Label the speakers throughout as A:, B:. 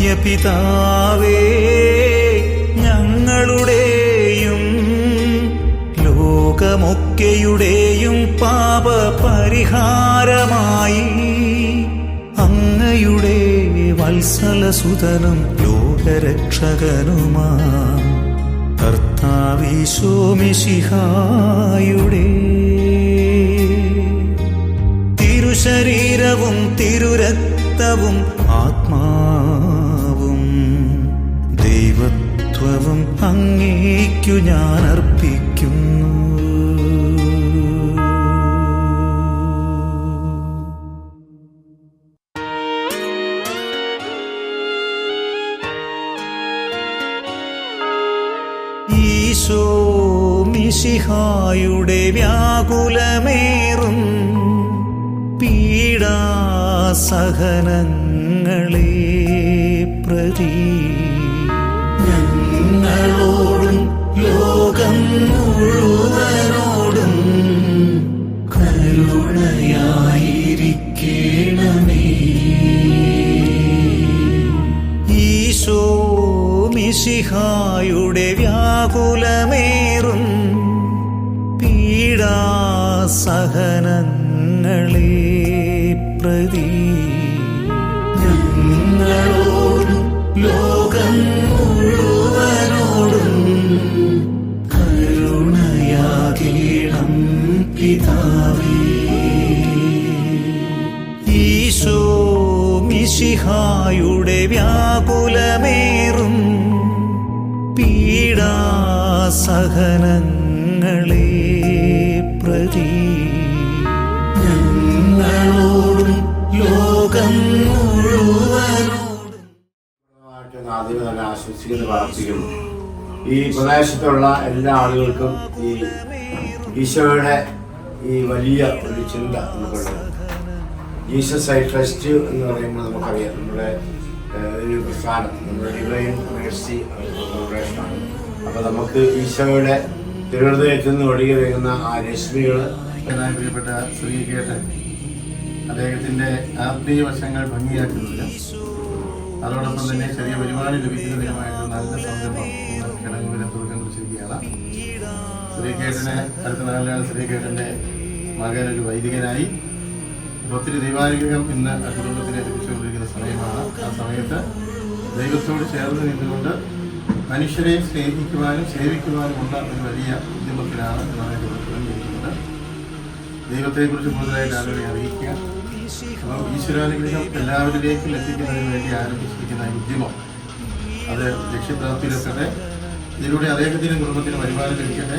A: നിത്യപിതാവേ, ഞങ്ങളുടെയും ലോകമൊക്കെയുടെയും പാപപരിഹാരമായി അങ്ങയുടെ വത്സലസുതനും ലോകരക്ഷകനുമാം കർത്താവീശോ മിശിഹായുടെ തിരുശരീരവും തിരുരക്തവും ആത്മാവും ദൈവത്വവും അങ്ങേക്കു ഞാൻ അർപ്പിക്കുന്നു. ഈശോ മിശിഹായുടെ വ്യാകുലമേറും പീഡാസഹനങ്ങളെ പ്രതി ഞങ്ങളോടും ലോകം മുഴുവനോടും കരുണയായിരിക്കണമേ. ഈശോ മിശിഹായുടെ വ്യാകുലമേറും പീഡാസഹനങ്ങളെ പ്രതി ഞങ്ങളോടും ലോകം മുഴുവനോടും കരുണയാകണം പിതാവേ. ഈശോ മിശിഹായുടെ വ്യാകുലമേറും പീഡാസഹനങ്ങളെ പ്രതി ഞങ്ങളോടും ലോകം മുഴുവനോടും
B: ആദ്യമേ തന്നെ ആശംസിക്കുന്നു, പ്രാർത്ഥിക്കുന്നു. ഈ പ്രദേശത്തുള്ള എല്ലാ ആളുകൾക്കും ഈ ഈശോയുടെ ഈ വലിയ ഒരു ചിന്ത നമുക്കുള്ളത്. ജീസസ് ഐ ട്രസ്റ്റ് എന്ന് പറയുമ്പോൾ നമുക്കറിയാം, നമ്മുടെ ഒരു പ്രസ്ഥാനം, നമ്മുടെ ഡിവൈൻ മേഴ്സി ഫൗണ്ടേഷനാണ്. അപ്പോൾ നമുക്ക് ഈശോയുടെ തിരുഹൃദയത്തിൽ നിന്ന് ഒഴുകി വരുന്ന ആ രശ്മികൾ,
C: പ്രിയപ്പെട്ട ശ്രീകേട്ടൻ അദ്ദേഹത്തിൻ്റെ ആത്മീയ വശങ്ങൾ ഭംഗിയാക്കുന്നില്ല, അതോടൊപ്പം തന്നെ ചെറിയ വരുമാനം ലഭിക്കുന്നതിനുമായിട്ട് നല്ല സംരംഭം കിടങ്ങുവിനെ തുടക്കം കുറിച്ചിരിക്കുകയാണ്. ശ്രീകേട്ടന് അടുത്ത നാളിലാണ് ശ്രീകേട്ടൻ്റെ മകൻ ഒരു വൈദികനായി. ഒത്തിരി ദൈവാനുഗ്രഹം ഇന്ന് ആ കുടുംബത്തിനെ ലഭിച്ചുകൊണ്ടിരിക്കുന്ന സമയമാണ്. ആ സമയത്ത് ദൈവത്തോട് ചേർന്ന് നിന്നുകൊണ്ട് മനുഷ്യരെ സ്നേഹിക്കുവാനും സേവിക്കുവാനുമുള്ള ഒരു വലിയ ഉദ്യമത്തിലാണ് നമ്മളെ തുടങ്ങിയിരിക്കുന്നത്. ദൈവത്തെക്കുറിച്ച് കൂടുതലായിട്ട് ആളുകളെ അറിയിക്കുക, അപ്പോൾ ഈശ്വരാനുഗ്രഹം എല്ലാവരിലേക്കും എത്തിക്കുന്നതിന് വേണ്ടി ആരംഭിച്ചിരിക്കുന്ന ഉദ്യമം അത് ലക്ഷ്യപ്രാപ്തിയിലെത്തട്ടെ. ഇതിലൂടെ അദ്ദേഹത്തിനും കുടുംബത്തിനും വരുമാനം ലഭിക്കട്ടെ.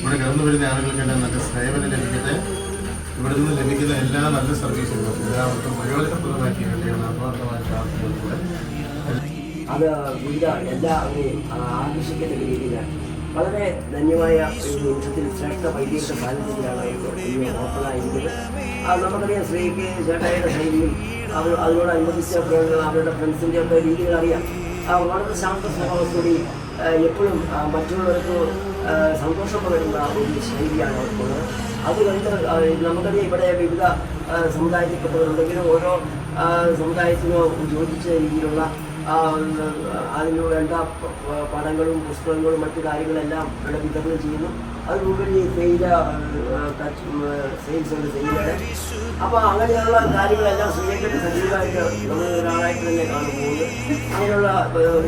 C: ഇവിടെ കടന്നു വരുന്ന ആളുകൾക്കെല്ലാം നല്ല സേവനം ലഭിക്കട്ടെ. ഇവിടെ നിന്ന് ലഭിക്കുന്ന എല്ലാ നല്ല സർവീസുകളും എല്ലാവർക്കും പ്രയോജനപ്രദമാക്കി വേണ്ടിയാണ് ആത്മാർത്ഥമായ പ്രാർത്ഥനകളിലൂടെ
D: അത് വിവിധ എല്ലാവരെയും ആകർഷിക്കുന്ന രീതിയിൽ വളരെ ധന്യമായ ഒരു നിമിഷത്തിൽ ശ്രേഷ്ഠ വൈദിക സാന്നിധ്യത്തിലാണ് ഓപ്പണായിരിക്കുന്നത്. നമുക്കറിയാം, ശ്രീക്ക് ചേട്ടായുടെ ശൈലിയും അതിനോടനുബന്ധിച്ച അവരുടെ ഫ്രണ്ട്സിൻ്റെ ഒക്കെ രീതികൾ അറിയാം. വളരെ ശാന്ത സ്വഭാവത്തോടെ എപ്പോഴും മറ്റുള്ളവർക്ക് സന്തോഷം പകരുന്ന ഒരു ശൈലിയാണ് അവർക്കുള്ളത്. അത് കണ്ട് നമുക്കറിയാം, ഇവിടെ വിവിധ സമുദായത്തിൽപ്പെട്ടവരുണ്ടെങ്കിലും ഓരോ സമുദായത്തിനോ യോജിച്ച രീതിയിലുള്ള അതിന് വേണ്ട പടങ്ങളും പുസ്തകങ്ങളും മറ്റു കാര്യങ്ങളെല്ലാം ഇവിടെ വിതരണം ചെയ്യുന്നു. അതിനുപരി സെയിൽസ് ഉണ്ട്, സെയിലയുടെ. അപ്പോൾ അങ്ങനെയുള്ള കാര്യങ്ങളെല്ലാം ശ്രീകേട്ട സജീവമായിട്ട് നമ്മൾ ഒരാളായിട്ട് തന്നെ കാണുന്നത്. അങ്ങനെയുള്ള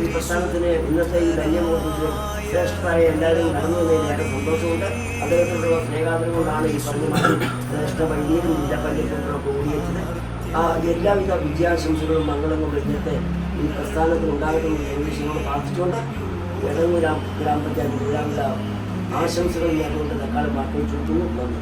D: ഈ പ്രസ്ഥാനത്തിന് ഇന്നത്തെ ഈ ധന്യമുഹൂർത്തത്തിൽ ശ്രേഷ്ഠരായ എല്ലാവരും കടന്നു വന്നതിന് ഏറെ സന്തോഷമുണ്ട്. അദ്ദേഹത്തോടുള്ള സ്നേഹാദരം കൊണ്ടാണ് ഈ പറഞ്ഞ ശ്രേഷ്ഠ വൈദ്യരും ജില്ലാ പഞ്ചായത്തിലുള്ള കൂടിയെച്ചത്. എല്ലാവിധ വിജയാശംസകളും മംഗളങ്ങളും ഇന്നത്തെ ഈ പ്രസ്ഥാനത്തിൽ ഉണ്ടാകുന്ന നിർദ്ദേശങ്ങൾ പ്രാർത്ഥിച്ചുകൊണ്ട് എടങ്ങൂർ ഗ്രാമപഞ്ചായത്ത് എല്ലാവിധ ആശംസകൾ നേർന്നുകൊണ്ട് തക്കാലം വാക്കുകൾ ചുറ്റുന്നു. നന്ദി.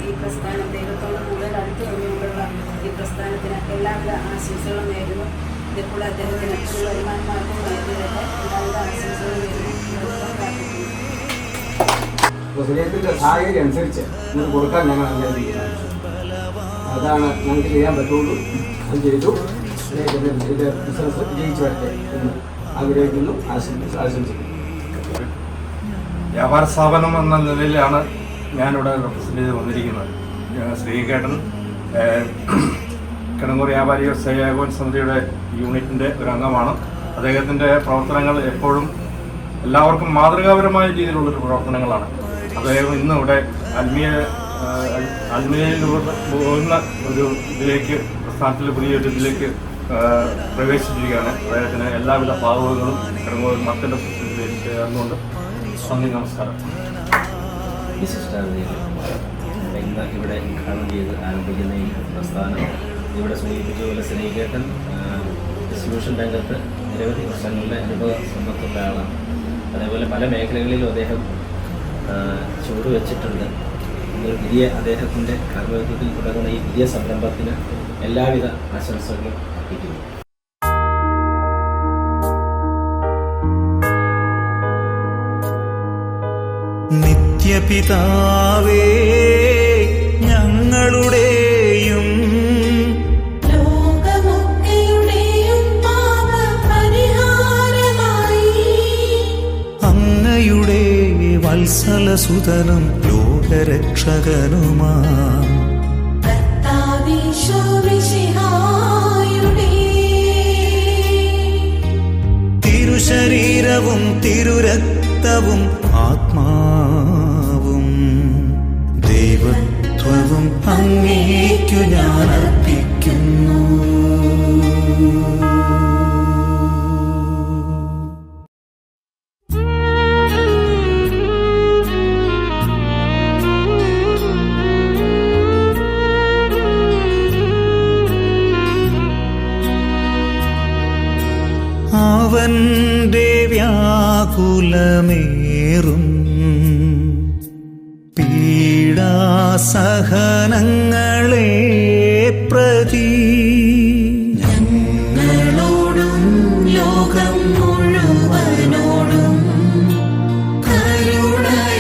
E: ഈ പ്രസ്ഥാനം ദൈവത്തോട് കൂടുതൽ അടുത്ത് വന്നുകൊണ്ടുള്ള ഈ പ്രസ്ഥാനത്തിന് എല്ലാവിധ ആശംസകളും നേരുന്നു. ഇതിപ്പോൾ അദ്ദേഹത്തിന് വരുമാനമാർക്കും നേരിടട്ടെ. എല്ലാവിധ ആശംസകളും നേരുന്നു.
F: ശരീരത്തിൻ്റെ സാഹചര്യം അനുസരിച്ച് ഇത് കൊടുക്കാൻ ഞങ്ങൾ അംഗീകരിക്കുന്നത്. അതാണ് ഞങ്ങൾക്ക് ചെയ്യാൻ പറ്റുള്ളൂ. അത് ചെയ്തു. ഇത് ബിസിനസ് വിജയിച്ചു വരട്ടെ എന്ന് ആഗ്രഹിക്കുന്നു, ആശംസിക്കുന്നു.
G: വ്യാപാര സ്ഥാപനം എന്ന നിലയിലാണ് ഞാനിവിടെ റെപ്രസെൻ്റ് ചെയ്ത് വന്നിരിക്കുന്നത്. ശ്രീകേട്ടൻ കിടങ്ങൂർ വ്യാപാരി വ്യവസായ ഏകോപന സമിതിയുടെ യൂണിറ്റിൻ്റെ ഒരു അംഗമാണ്. അദ്ദേഹത്തിൻ്റെ പ്രവർത്തനങ്ങൾ എപ്പോഴും എല്ലാവർക്കും മാതൃകാപരമായ രീതിയിലുള്ളൊരു പ്രവർത്തനങ്ങളാണ്. അദ്ദേഹം ഇന്ന് ഇവിടെ ആത്മീയയിലൂടെ പോകുന്ന ഒരു ഇതിലേക്ക്, പ്രസ്ഥാനത്തിൽ പുതിയൊരു ഇതിലേക്ക് പ്രവേശിച്ചിരിക്കുകയാണ്. അദ്ദേഹത്തിന് എല്ലാവിധ ഭാവുകങ്ങളും കിടങ്ങൂർ മക്കളുടെ പ്രശ്നത്തിലേക്ക് ചേർന്നുകൊണ്ട് നന്ദി, നമസ്കാരം.
H: ഇന്ന് ഇവിടെ ഉദ്ഘാടനം ചെയ്ത് ആരംഭിക്കുന്ന ഈ പ്രസ്ഥാനം ഇവിടെ സൂചിപ്പിച്ച പോലെ ശ്രീകേട്ടൻ ഡിസ്ട്രിബ്യൂഷൻ രംഗത്ത് നിരവധി വർഷങ്ങളിലെ അനുഭവ സമ്പത്തുള്ള ആളാണ്. അതേപോലെ പല മേഖലകളിലും അദ്ദേഹം ചുവടുവെച്ചിട്ടുണ്ട്. നിങ്ങൾ പുതിയ അദ്ദേഹത്തിൻ്റെ കാർമ്മികത്വത്തിൽ തുടങ്ങുന്ന ഈ പുതിയ സംരംഭത്തിന് എല്ലാവിധ ആശംസകളും അർപ്പിക്കുന്നു.
A: നിത്യപിതാവേ, ഞങ്ങളുടെയും അങ്ങയുടെ വത്സലസുതനും ലോകരക്ഷകനുമാം തിരുശരീരവും തിരുരക്തവും ആത്മാവും ദൈവത്വവും അങ്ങേക്കു ഞാൻ അർപ്പിക്കുന്നു. അവന്റെ വ്യാകുലമേറും പീഡാസഹനങ്ങളെ പ്രതി ഞങ്ങളോടും ലോകം മുഴുവനോടും കരുണയായിരിക്കണമേ.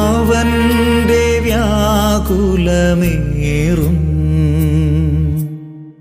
A: അവന്റെ വ്യാകുലമേറും